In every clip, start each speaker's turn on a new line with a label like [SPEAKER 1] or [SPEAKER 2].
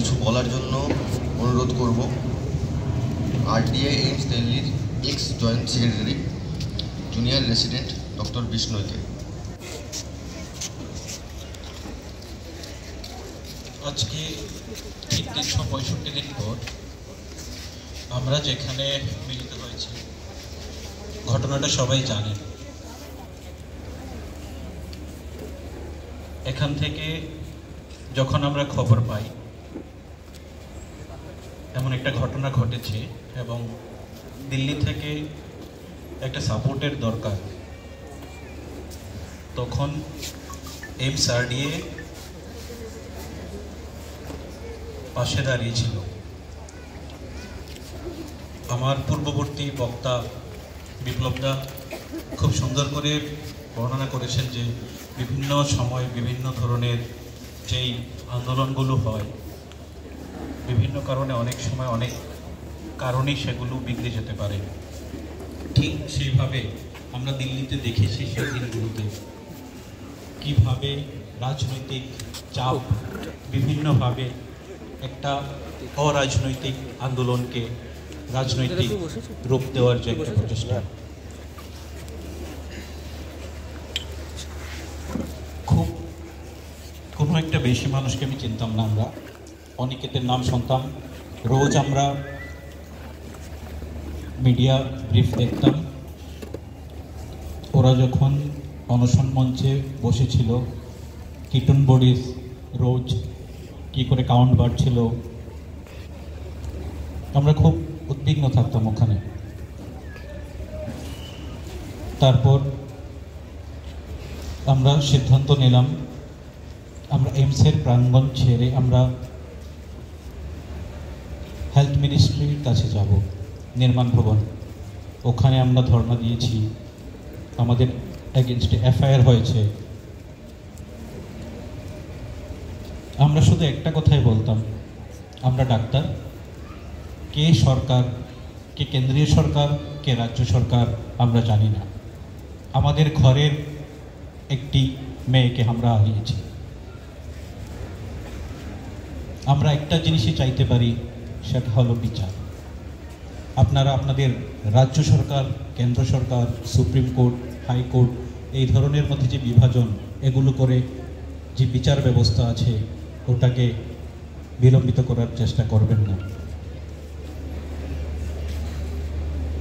[SPEAKER 1] কিছু বলার জন্য অনুরোধ করব আরটিআই এইমস দিল্লির ex joint secretary junior resident doctor বিষ্ণুকে।
[SPEAKER 2] আজকে ঠিক 365 দিন পর আমরা যেখানে মিলিত হয়েছি, ঘটনাটা সবাই জানেন। এখান থেকে যখন আমরা খবর পাই এমন একটা ঘটনা ঘটেছে এবং দিল্লি থেকে একটা সাপোর্টের দরকার, তখন এইমস আরডিএ পাশে দাঁড়িয়েছিল। আমার পূর্ববর্তী বক্তা বিপ্লবদা খুব সুন্দর করে বর্ণনা করেছেন যে বিভিন্ন সময় বিভিন্ন ধরনের যেই আন্দোলনগুলো হয়, বিভিন্ন কারণে অনেক সময় অনেক কারণেই সেগুলো বিগড়ে যেতে পারে। ঠিক সেইভাবে আমরা দিল্লিতে দেখেছি সেই দিনগুলোতে কীভাবে রাজনৈতিক চাপ বিভিন্নভাবে একটা অরাজনৈতিক আন্দোলনকে রাজনৈতিক রূপ দেওয়ার যে একটা প্রচেষ্টা, খুব কোনো একটা বেশি মানুষকে আমি চিনতাম না। আমরা অনিকেতের নাম শুনতাম, রোজ আমরা মিডিয়া ব্রিফ দেখতাম। ওরা যখন অনশন মঞ্চে বসেছিল, কিটন বডিস রোজ কী করে কাউন্ট বাড়ছিল, আমরা খুব উদ্বিগ্ন থাকতাম ওখানে। তারপর আমরা সিদ্ধান্ত নিলাম আমরা এইমসের প্রাঙ্গণ ছেড়ে আমরা হেলথ মিনিস্ট্রির কাছে যাব, নির্মাণ ভবন। ওখানে আমরা ধর্ণা দিয়েছি, আমাদের এগেনস্টে এফআইআর হয়েছে। আমরা শুধু একটা কথাই বলতাম, আমরা ডাক্তার, কে সরকার, কে কেন্দ্রীয় সরকার, কে রাজ্য সরকার আমরা জানি না। আমাদের ঘরের একটি মেয়েকে আমরা হারিয়েছি। আমরা একটা জিনিসই চাইতে পারি, সেটা হলো বিচার। আপনারা আপনাদের রাজ্য সরকার, কেন্দ্র সরকার, সুপ্রিম কোর্ট, হাইকোর্ট এই ধরনের মধ্যে যে বিভাজন, এগুলো করে যে বিচার ব্যবস্থা আছে ওটাকে বিলম্বিত করার চেষ্টা করবেন না।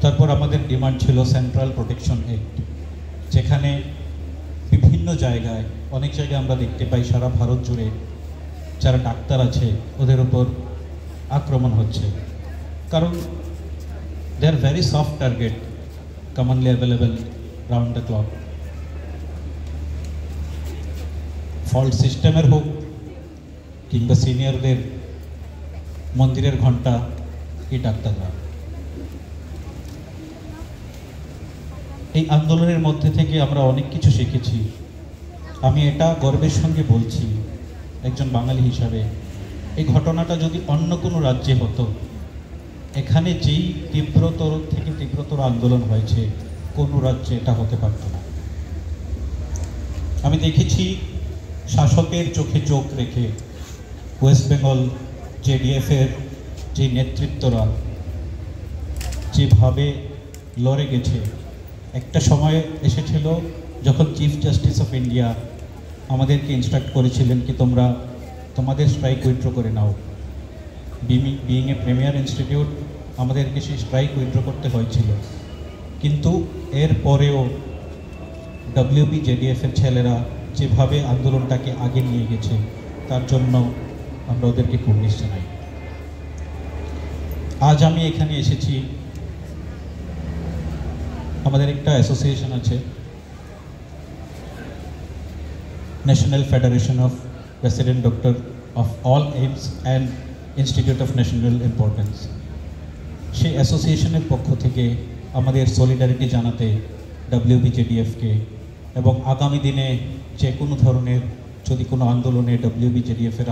[SPEAKER 2] তারপর আমাদের ডিমান্ড ছিল সেন্ট্রাল প্রোটেকশন অ্যাক্ট, যেখানে বিভিন্ন জায়গায়, অনেক জায়গায় আমরা দেখতে পাই সারা ভারত জুড়ে যারা ডাক্তার আছে ওদের উপর আক্রমণ হচ্ছে, কারণ they are very soft target, commonly available round the clock. Fault সিস্টেমের হোক কিংবা সিনিয়রদের মন্দিরের ঘণ্টা কি ডাক্তাররা। এই আন্দোলনের মধ্যে থেকে আমরা অনেক কিছু শিখেছি। আমি এটা গর্বের সঙ্গে বলছি একজন বাঙালি হিসাবে, এই ঘটনাটা যদি অন্য কোনো রাজ্যে হতো, এখানে যেই তীব্রতর থেকে তীব্রতর আন্দোলন হয়েছে, কোনো রাজ্যে এটা হতে পারত না। আমি দেখেছি শাসকের চোখে চোখ রেখে ওয়েস্ট বেঙ্গল জেডিএফের যে নেতৃত্বরা যেভাবে লড়ে গেছে। একটা সময় এসেছিল যখন চিফ জাস্টিস অফ ইন্ডিয়া আমাদেরকে ইনস্ট্রাক্ট করেছিলেন কি তোমরা তোমাদের স্ট্রাইক উইথড্র করে নাও। বিইং এ প্রিমিয়ার ইনস্টিটিউট আমাদেরকে সেই স্ট্রাইক উইথড্র করতে হয়েছিল, কিন্তু এর পরেও ডব্লিউবি জেডিএফের ছেলেরা যেভাবে আন্দোলনটাকে আগে নিয়ে গেছে, তার জন্য আমরা ওদেরকে কুর্নিশ জানাই। আজ আমি এখানে এসেছি, আমাদের একটা অ্যাসোসিয়েশন আছে, national federation of resident doctor of all AIIMS and institute of national importance. সেই অ্যাসোসিয়েশনের পক্ষ থেকে আমাদের সলিডারিটি জানাতে ডব্লিউবি জেডিএফকে, এবং আগামী দিনে যে কোনো ধরনের যদি কোনো আন্দোলনে ডব্লিউবি জেডিএফের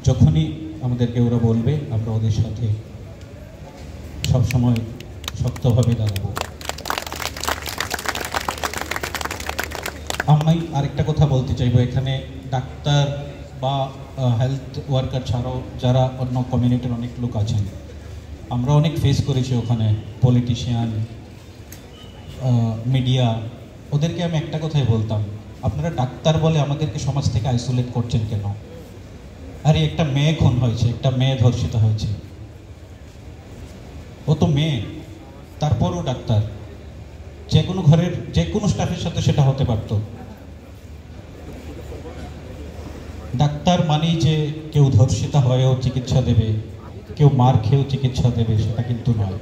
[SPEAKER 2] যখনই আমাদেরকে ওরা বলবে, আমরা ওদের সাথে সবসময় শক্তভাবে দাঁড়াবো। আমি আরেকটা কথা বলতে চাইবো, এখানে ডাক্তার বা হেলথ ওয়ার্কার ছাড়াও যারা অন্য কমিউনিটির অনেক লোক আছেন, আমরা অনেক ফেস করেছি ওখানে, পলিটিশিয়ান, মিডিয়া। ওদেরকে আমি একটা কথাই বলতাম, আপনারা ডাক্তার বলে আমাদেরকে সমাজ থেকে আইসোলেট করছেন কেন? আরে একটা মেয়ে খুন হয়েছে, একটা মেয়ে ধর্ষিত হয়েছে, ও তো মেয়ে, তারপরও ডাক্তার। যে কোনো ঘরের যে কোনো স্টাফের সাথে সেটা হতে পারতো। ডাক্তার মানেই যে কেউ ধর্ষিত হয়েও চিকিৎসা দেবে, কেউ মার খেয়েও চিকিৎসা দেবে, সেটা কিন্তু নয়।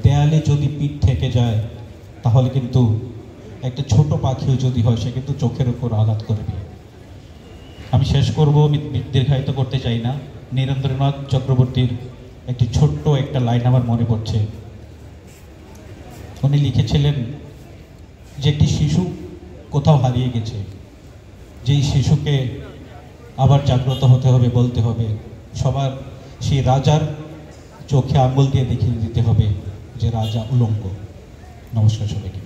[SPEAKER 2] দেয়ালে যদি পিঠ থেকে যায় তাহলে কিন্তু একটা ছোট পাখিও যদি হয় সে কিন্তু চোখের উপর আঘাত করবে। আমি শেষ করব, আমি দীর্ঘায়িত করতে চাই না। নীরেন্দ্রনাথ চক্রবর্তীর একটি ছোট্ট একটা লাইন আমার মনে পড়ছে। উনি লিখেছিলেন যে একটি শিশু কোথাও হারিয়ে গেছে, যেই শিশুকে আবার জাগ্রত হতে হবে, বলতে হবে, সবার সেই রাজার চোখে আঙ্গুল দিয়ে দেখিয়ে দিতে হবে যে রাজা উলঙ্গ। নমস্কার সবাইকে।